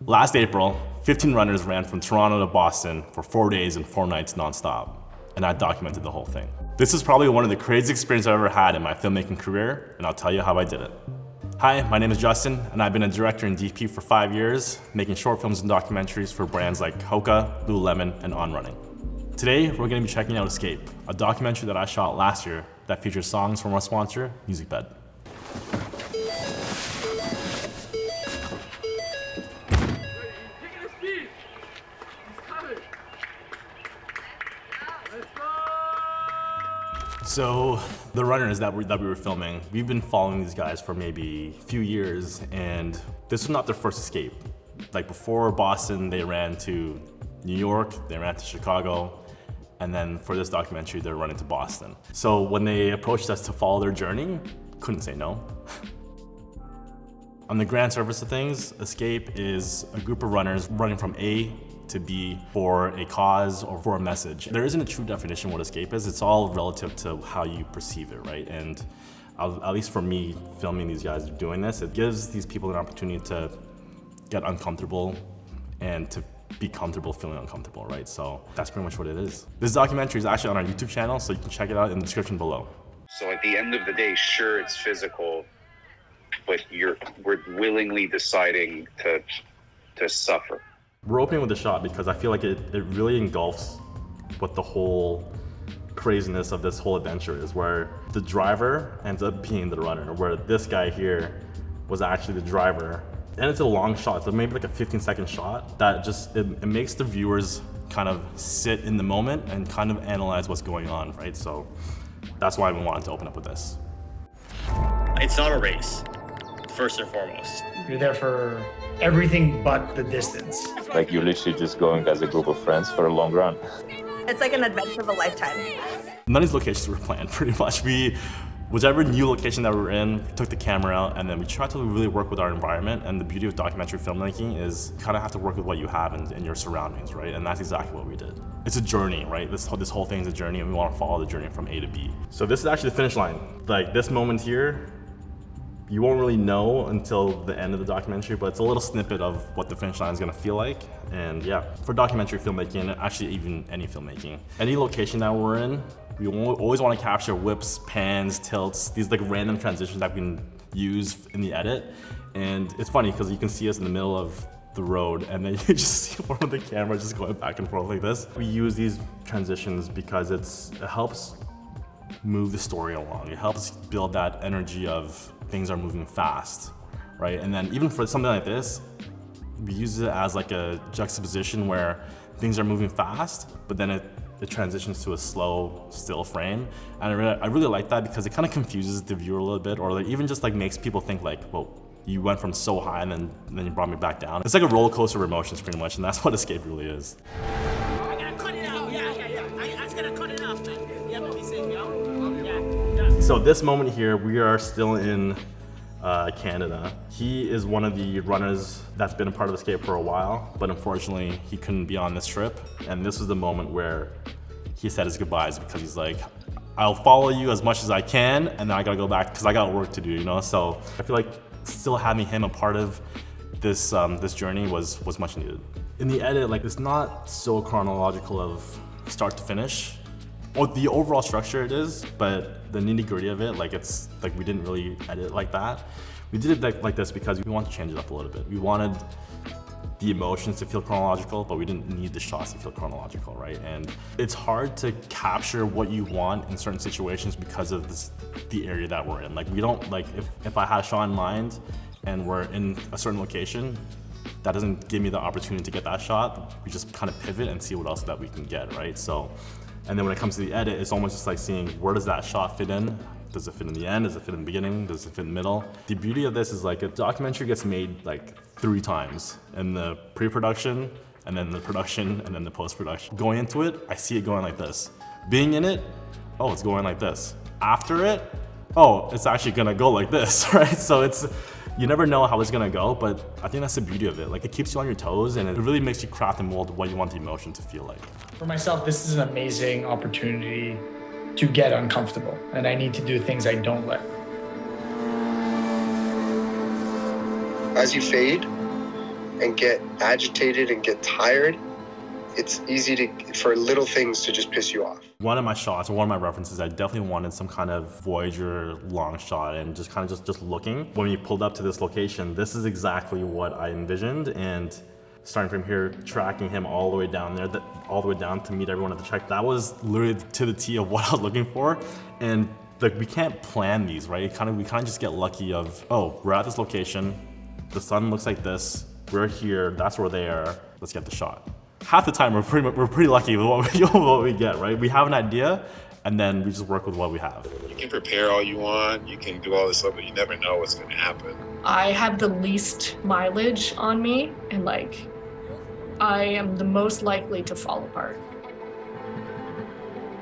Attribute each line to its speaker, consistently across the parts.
Speaker 1: Last April, 15 runners ran from Toronto to Boston for 4 days and 4 nights nonstop, and I documented the whole thing. This is probably one of the craziest experiences I've ever had in my filmmaking career, and I'll tell you how I did it. Hi, my name is Justin, and I've been a director and DP for 5 years, making short films and documentaries for brands like Hoka, Lululemon, and On Running. Today, we're going to be checking out Escape, a documentary that I shot last year that features songs from our sponsor, MusicBed. So the runners that we were filming, we've been following these guys for maybe a few years, and this was not their first escape. Like before Boston, they ran to New York, they ran to Chicago, and then for this documentary, they're running to Boston. So when they approached us to follow their journey, couldn't say no. On the grand surface of things, Escape is a group of runners running from A to be for a cause or for a message. There isn't a true definition of what escape is. It's all relative to how you perceive it, right? And at least for me, filming these guys doing this, it gives these people an opportunity to get uncomfortable and to be comfortable feeling uncomfortable, right? So that's pretty much what it is. This documentary is actually on our YouTube channel, so you can check it out in the description below.
Speaker 2: So at the end of the day, sure, it's physical, but we're willingly deciding to suffer.
Speaker 1: We're opening with a shot because I feel like it really engulfs what the whole craziness of this whole adventure is, where the driver ends up being the runner, where this guy here was actually the driver. And it's a long shot, so maybe like a 15-second shot that just, it makes the viewers kind of sit in the moment and kind of analyze what's going on, right? So that's why we wanted to open up with this.
Speaker 3: It's not a race, first and foremost.
Speaker 4: You're there for everything but the distance.
Speaker 5: Like you're literally just going as a group of friends for a long run.
Speaker 6: It's like an adventure of a lifetime.
Speaker 1: None of these locations were planned, pretty much. Whichever new location that we were in, we took the camera out and then we tried to really work with our environment. And the beauty of documentary filmmaking is you kind of have to work with what you have in your surroundings, right? And that's exactly what we did. It's a journey, right? This whole thing is a journey, and we want to follow the journey from A to B. So this is actually the finish line. Like this moment here, you won't really know until the end of the documentary, but it's a little snippet of what the finish line is gonna feel like. And yeah, for documentary filmmaking, actually even any filmmaking, any location that we're in, we always wanna capture whips, pans, tilts, these like random transitions that we can use in the edit. And it's funny because you can see us in the middle of the road and then you just see one of the cameras just going back and forth like this. We use these transitions because it helps move the story along. It helps build that energy of things are moving fast, right? And then even for something like this, we use it as like a juxtaposition where things are moving fast, but then it transitions to a slow, still frame. And I really like that because it kind of confuses the viewer a little bit, or like even just like makes people think like, well, you went from so high and then you brought me back down. It's like a roller coaster of emotions pretty much, and that's what Escape really is.
Speaker 7: I gotta cut it out, yeah. I just gotta cut it out, man. Yeah, let me see, yo.
Speaker 1: So this moment here, we are still in Canada. He is one of the runners that's been a part of Escape for a while, but unfortunately he couldn't be on this trip. And this was the moment where he said his goodbyes because he's like, I'll follow you as much as I can, and then I gotta go back because I got work to do, you know? So I feel like still having him a part of this this journey was much needed. In the edit, like it's not so chronological of start to finish. Well, the overall structure it is, but the nitty-gritty of it, like it's like we didn't really edit like that. We did it like this because we wanted to change it up a little bit. We wanted the emotions to feel chronological, but we didn't need the shots to feel chronological, right? And it's hard to capture what you want in certain situations because of the area that we're in. Like we don't, like if I had a shot in mind and we're in a certain location, that doesn't give me the opportunity to get that shot. We just kind of pivot and see what else that we can get, right? So, and then when it comes to the edit, it's almost just like seeing where does that shot fit in? Does it fit in the end? Does it fit in the beginning? Does it fit in the middle? The beauty of this is like a documentary gets made like 3 times in the pre-production, and then the production, and then the post-production. Going into it, I see it going like this. Being in it, oh, it's going like this. After it, oh, it's actually gonna go like this, right? So you never know how it's gonna go, but I think that's the beauty of it. Like it keeps you on your toes, and it really makes you craft and mold what you want the emotion to feel like.
Speaker 4: For myself, this is an amazing opportunity to get uncomfortable, and I need to do things I don't let.
Speaker 2: As you fade,
Speaker 8: and get agitated and get tired, it's easy for little things to just piss you off.
Speaker 1: One of my shots, or one of my references, I definitely wanted some kind of Voyager long shot and just kind of just looking. When we pulled up to this location, this is exactly what I envisioned, and starting from here, tracking him all the way down there, all the way down to meet everyone at the check, that was literally to the T of what I was looking for. And like, we can't plan these, right? We kind of just get lucky of, oh, we're at this location, the sun looks like this, we're here, that's where they are, let's get the shot. Half the time, we're pretty lucky with what we get, right? We have an idea, and then we just work with what we have.
Speaker 9: You can prepare all you want, you can do all this stuff, but you never know what's gonna happen.
Speaker 10: I have the least mileage on me, and like, I am the most likely to fall apart.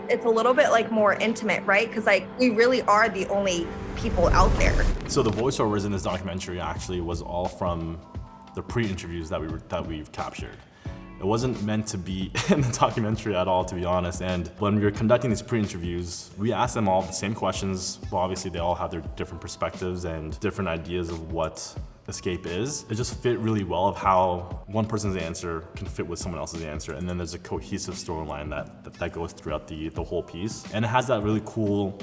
Speaker 6: It's a little bit like more intimate, right? Because like we really are the only people out there.
Speaker 1: So the voiceovers in this documentary actually was all from the pre-interviews that we've captured. It wasn't meant to be in the documentary at all, to be honest. And when we were conducting these pre-interviews, we asked them all the same questions. Well, obviously they all have their different perspectives and different ideas of what escape is. It just fit really well of how one person's answer can fit with someone else's answer. And then there's a cohesive storyline that goes throughout the whole piece. And it has that really cool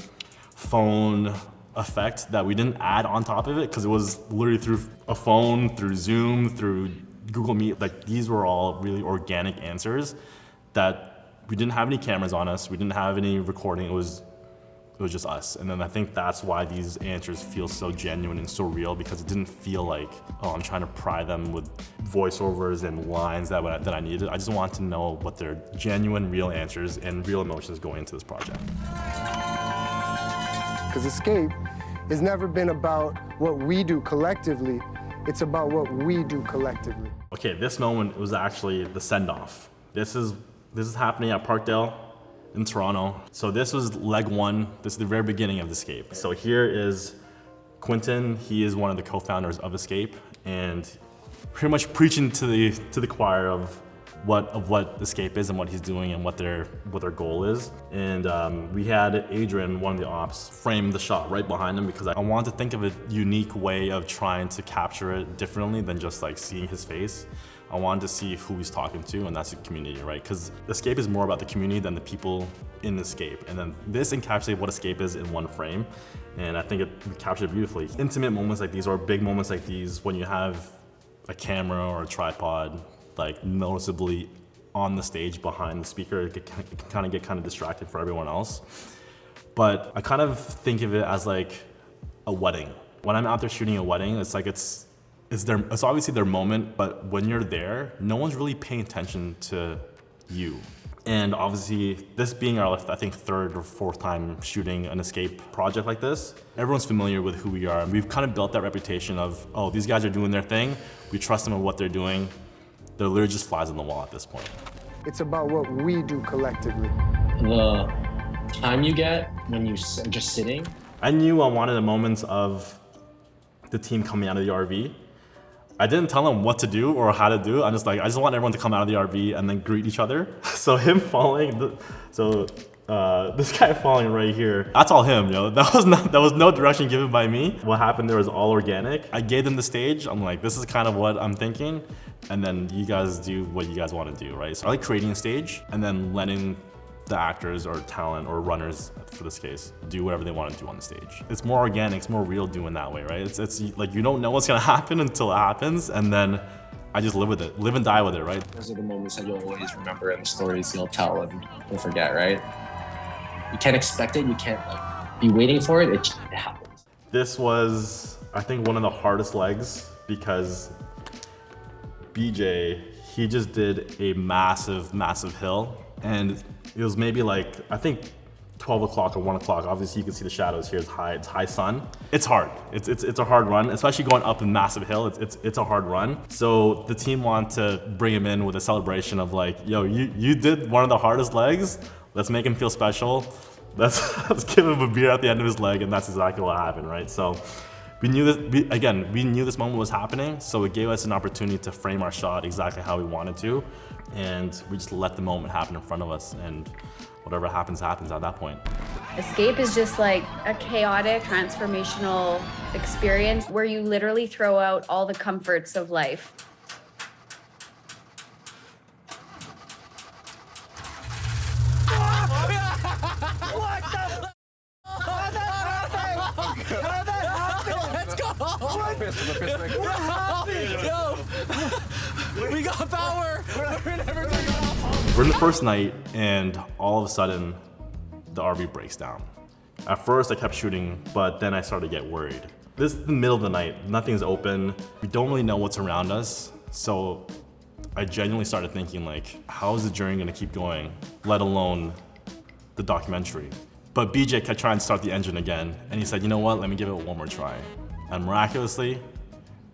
Speaker 1: phone effect that we didn't add on top of it, because it was literally through a phone, through Zoom, through Google Meet. Like, these were all really organic answers that we didn't have any cameras on us, we didn't have any recording, it was just us. And then I think that's why these answers feel so genuine and so real, because it didn't feel like, oh, I'm trying to pry them with voiceovers and lines that I needed. I just want to know what their genuine, real answers and real emotions going into this project.
Speaker 8: Because escape has never been about what we do collectively, it's about what we do collectively.
Speaker 1: Okay, this moment was actually the send-off. This is happening at Parkdale in Toronto. So this was leg one. This is the very beginning of Escape. So here is Quentin. He is one of the co-founders of Escape, and pretty much preaching to the choir of what Escape is and what he's doing and what their goal is. And we had Adrian, one of the ops, frame the shot right behind him, because I wanted to think of a unique way of trying to capture it differently than just like seeing his face. I wanted to see who he's talking to, and that's the community, right? Because Escape is more about the community than the people in Escape. And then this encapsulates what Escape is in one frame, and I think we captured it beautifully. Intimate moments like these, or big moments like these, when you have a camera or a tripod like noticeably on the stage behind the speaker, it can kind of get distracted for everyone else. But I kind of think of it as like a wedding. When I'm out there shooting a wedding, it's like it's obviously their moment, but when you're there, no one's really paying attention to you. And obviously, this being our, I think, third or fourth time shooting an Escape project like this, everyone's familiar with who we are. And we've kind of built that reputation of, oh, these guys are doing their thing. We trust them in what they're doing. They're literally just flies on the wall at this point.
Speaker 8: It's about what we do collectively.
Speaker 11: The time you get when you're just sitting.
Speaker 1: I knew I wanted a moment of the team coming out of the RV. I didn't tell them what to do or how to do it. I just want everyone to come out of the RV and then greet each other. So him falling, this guy falling right here, that's all him, you know. That was no direction given by me. What happened there was all organic. I gave them the stage. I'm like, this is kind of what I'm thinking. And then you guys do what you guys want to do, right? So I like creating a stage and then letting the actors or talent or runners, for this case, do whatever they want to do on the stage. It's more organic, it's more real doing that way, right? It's like you don't know what's gonna happen until it happens, and then I just live with it, live and die with it, right?
Speaker 11: Those are the moments that you'll always remember and the stories you'll tell and you'll forget, right? You can't expect it, you can't be waiting for it, it happens.
Speaker 1: This was, I think, one of the hardest legs, because BJ, he just did a massive, massive hill, and it was maybe like, I think 12 o'clock or 1 o'clock. Obviously you can see the shadows here, it's high sun. It's hard, it's a hard run, especially going up a massive hill, it's a hard run. So the team want to bring him in with a celebration of like, yo, you did one of the hardest legs, let's make him feel special. Let's give him a beer at the end of his leg, and that's exactly what happened, right? So we knew this, we knew this moment was happening, so it gave us an opportunity to frame our shot exactly how we wanted to, and we just let the moment happen in front of us, and whatever happens, happens at that point.
Speaker 12: Escape is just like a chaotic, transformational experience where you literally throw out all the comforts of life
Speaker 13: guess, from the perspective.
Speaker 7: What happened? Yo, we got power. We're never gonna get off.
Speaker 1: We're in the first night, and all of a sudden, the RV breaks down. At first, I kept shooting, but then I started to get worried. This is the middle of the night, nothing's open. We don't really know what's around us, so I genuinely started thinking like, how is the journey gonna keep going, let alone the documentary? But BJ kept trying to start the engine again, and he said, you know what, let me give it one more try. And miraculously,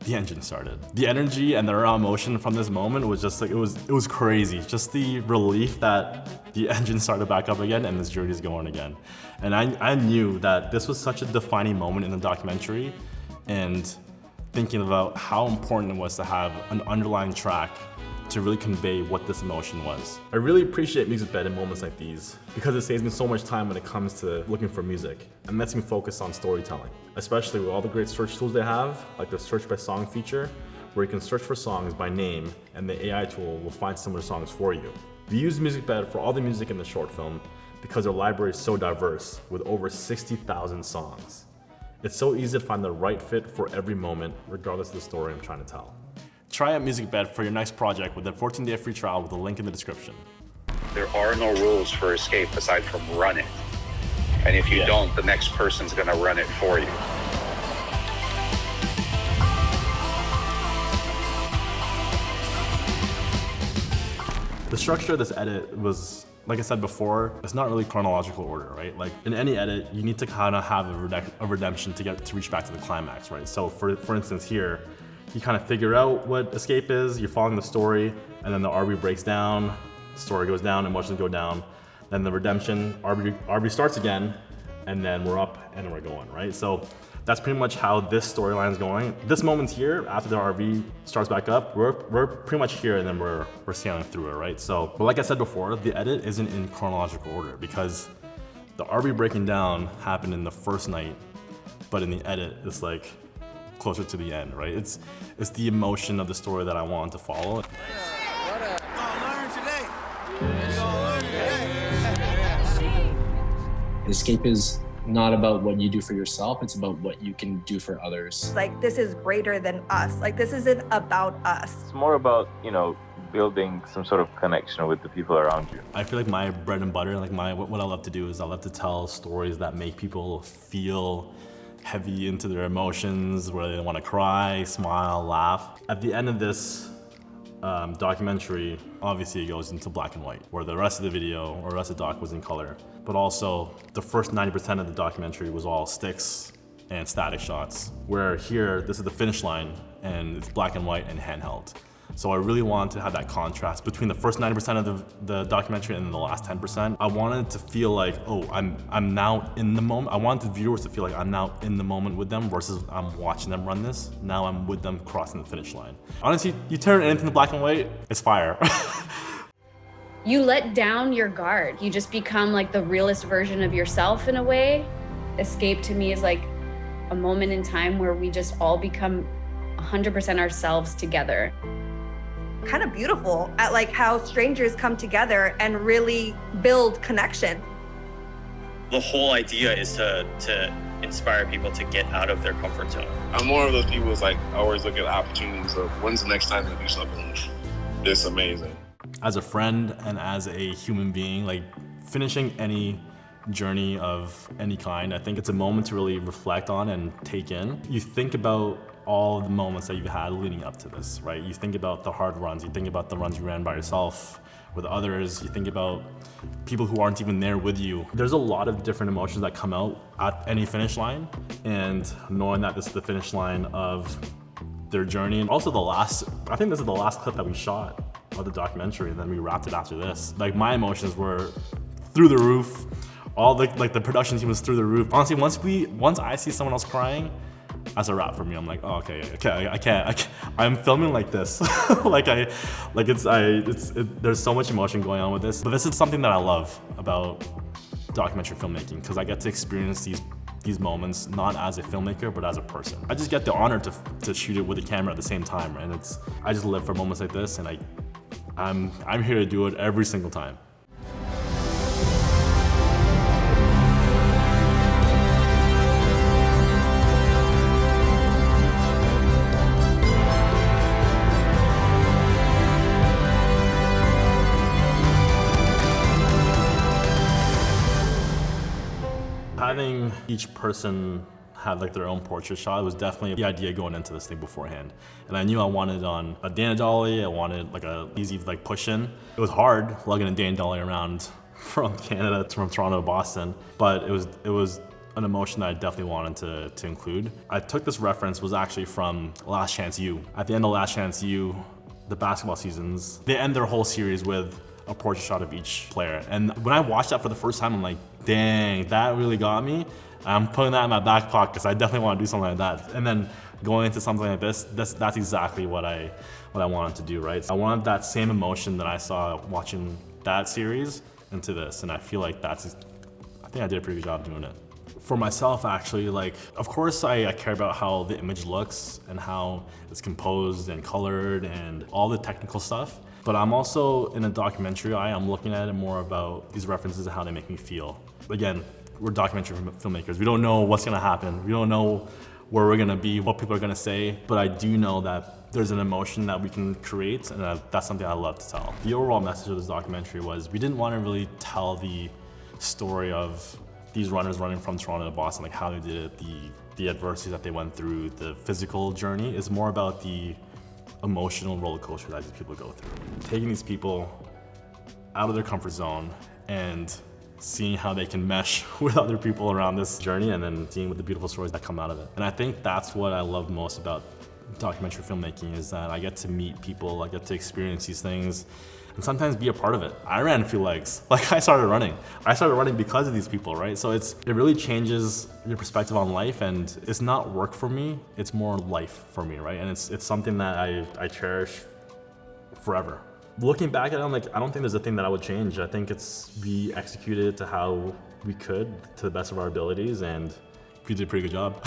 Speaker 1: the engine started. The energy and the raw emotion from this moment was just like, it was crazy. Just the relief that the engine started back up again and this journey is going again. And I knew that this was such a defining moment in the documentary, and thinking about how important it was to have an underlying track to really convey what this emotion was. I really appreciate Music Bed in moments like these because it saves me so much time when it comes to looking for music and lets me focus on storytelling, especially with all the great search tools they have, like the search by song feature, where you can search for songs by name and the AI tool will find similar songs for you. We use Music Bed for all the music in the short film because our library is so diverse with over 60,000 songs. It's so easy to find the right fit for every moment, regardless of the story I'm trying to tell. Try out Music Bed for your next project with a 14-day free trial with a link in the description.
Speaker 2: There are no rules for escape aside from run it. And if you don't, the next person's gonna run it for you.
Speaker 1: The structure of this edit was, like I said before, it's not really chronological order, right? Like in any edit, you need to kind of have a redemption to reach back to the climax, right? So for instance here, you kind of figure out what escape is, you're following the story, and then the RV breaks down, story goes down, emotions go down, then the redemption, RV starts again, and then we're up and we're going, right? So that's pretty much how this storyline is going. This moment here, after the RV starts back up, we're pretty much here and then we're sailing through it, right? So, but like I said before, the edit isn't in chronological order because the RV breaking down happened in the first night, but in the edit, it's like closer to the end, right? It's the emotion of the story that I want to follow.
Speaker 11: Escape is not about what you do for yourself, it's about what you can do for others.
Speaker 6: Like, this is greater than us. Like, this isn't about us.
Speaker 5: It's more about, building some sort of connection with the people around you.
Speaker 1: I feel like my bread and butter, like what I love to do is I love to tell stories that make people feel heavy into their emotions, where they want to cry, smile, laugh. At the end of this documentary, obviously it goes into black and white, where the rest of the video or the rest of the doc was in color. But also the first 90% of the documentary was all sticks and static shots, where here, this is the finish line and it's black and white and handheld. So I really wanted to have that contrast between the first 90% of the documentary and then the last 10%. I wanted to feel like, oh, I'm now in the moment. I wanted the viewers to feel like I'm now in the moment with them versus I'm watching them run this. Now I'm with them crossing the finish line. Honestly, you turn anything to black and white, it's fire.
Speaker 12: You let down your guard. You just become like the realest version of yourself in a way. Escape to me is like a moment in time where we just all become 100% ourselves together.
Speaker 6: Kind of beautiful at like how strangers come together and really build connection.
Speaker 3: The whole idea is to inspire people to get out of their comfort zone.
Speaker 9: I'm more of those people who's like always look at opportunities of when's the next time to do something this amazing.
Speaker 1: As a friend and as a human being, like finishing any journey of any kind, I think it's a moment to really reflect on and take in. You think about all the moments that you've had leading up to this, right? You think about the hard runs, you think about the runs you ran by yourself, with others, you think about people who aren't even there with you. There's a lot of different emotions that come out at any finish line, and knowing that this is the finish line of their journey, and also I think this is the last clip that we shot of the documentary, and then we wrapped it after this. Like, my emotions were through the roof. All the production team was through the roof. Honestly, once I see someone else crying, that's a wrap for me. I'm like, oh, okay, I can't. I'm filming like this. There's so much emotion going on with this. But this is something that I love about documentary filmmaking, because I get to experience these moments not as a filmmaker, but as a person. I just get the honor to shoot it with a camera at the same time, and I just live for moments like this, and I'm here to do it every single time. having each person have like their own portrait shot was definitely the idea going into this thing beforehand. And I knew I wanted on a Dana dolly, I wanted like a easy like push in. It was hard lugging a Dana dolly around from Canada, from Toronto to Boston, but it was an emotion that I definitely wanted to include. I took this reference was actually from Last Chance U. At the end of Last Chance U, the basketball seasons, they end their whole series with a portrait shot of each player. And when I watched that for the first time, I'm like, dang, that really got me. I'm putting that in my back pocket because I definitely want to do something like that. And then going into something like this, that's exactly what I wanted to do, right? So I wanted that same emotion that I saw watching that series into this, and I feel like I think I did a pretty good job doing it. For myself, actually, like, of course I care about how the image looks and how it's composed and colored and all the technical stuff. But I'm also, in a documentary, I'm looking at it more about these references and how they make me feel. Again, we're documentary filmmakers. We don't know what's gonna happen. We don't know where we're gonna be, what people are gonna say, but I do know that there's an emotion that we can create, and that's something I love to tell. The overall message of this documentary was we didn't want to really tell the story of these runners running from Toronto to Boston, like how they did it, the adversity that they went through, the physical journey. It's more about the emotional roller coaster that these people go through. Taking these people out of their comfort zone and seeing how they can mesh with other people around this journey, and then seeing what the beautiful stories that come out of it. And I think that's what I love most about documentary filmmaking, is that I get to meet people, I get to experience these things, and sometimes be a part of it. I ran a few legs. Like, I started running because of these people, right? So it really changes your perspective on life, and it's not work for me, it's more life for me, right? And it's something that I cherish forever. Looking back at it, I'm like, I don't think there's a thing that I would change. I think we executed it to how we could, to the best of our abilities, and we did a pretty good job.